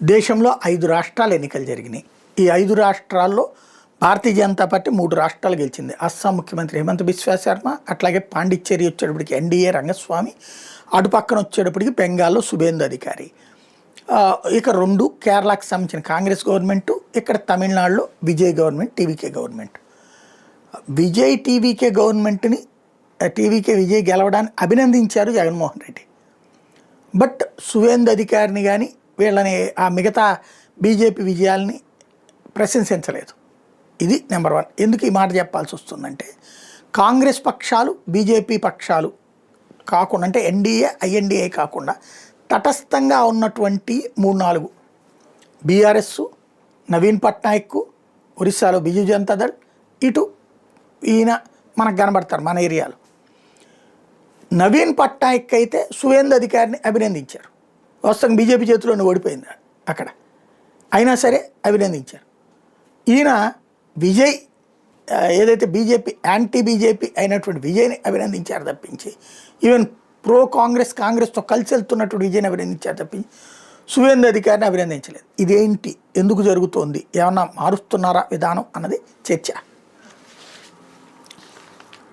దేశంలో 5 రాష్ట్రాలు ఎన్నికలు జరిగినాయి. ఈ 5 రాష్ట్రాల్లో భారతీయ జనతా పార్టీ 3 రాష్ట్రాలు గెలిచింది. అస్సాం ముఖ్యమంత్రి హిమంత బిశ్వా శర్మ, అట్లాగే పాండిచ్చేరి వచ్చేటప్పటికి ఎన్డీఏ రంగస్వామి, అటు పక్కన వచ్చేటప్పటికి బెంగాల్లో సుబేందు అధికారి. ఇక 2 కేరళకు సంబంధించిన కాంగ్రెస్ గవర్నమెంటు, ఇక్కడ తమిళనాడులో Vijay government, TVK government. TVK గవర్నమెంట్ని టీవీకే విజయ్ గెలవడాన్ని అభినందించారు జగన్మోహన్ రెడ్డి. బట్ సువేందు అధికారిని కానీ వీళ్ళని ఆ మిగతా బీజేపీ విజయాల్ని ప్రశంసించలేదు. ఇది నెంబర్ 1. ఎందుకు ఈ మాట చెప్పాల్సి వస్తుందంటే, కాంగ్రెస్ పక్షాలు బీజేపీ పక్షాలు కాకుండా, అంటే ఎన్డీఏ ఐఎన్డీఏ కాకుండా తటస్థంగా ఉన్నటువంటి 3-4 బీఆర్ఎస్, నవీన్ పట్నాయక్, ఒరిస్సాలో బిజు జనతాదళ్, ఇటు ఈయన మనకు కనబడతారు మన ఏరియాలో. నవీన్ పట్నాయక్ అయితే సువేందు అధికారిని అభినందించారు. వాస్తవంగా బీజేపీ చేతిలోనే ఓడిపోయింది అక్కడ, అయినా సరే అభినందించారు. ఈయన విజయ్ ఏదైతే బీజేపీ యాంటీ బీజేపీ అయినటువంటి విజయ్ని అభినందించారు తప్పించి, ఈవెన్ ప్రో కాంగ్రెస్తో కలిసి వెళ్తున్నటువంటి విజయ్ని అభినందించారు తప్పించి సువేందు అధికారిని అభినందించలేదు. ఇదేంటి, ఎందుకు జరుగుతోంది, ఏమన్నా మారుస్తున్నారా విధానం అన్నది చర్చ.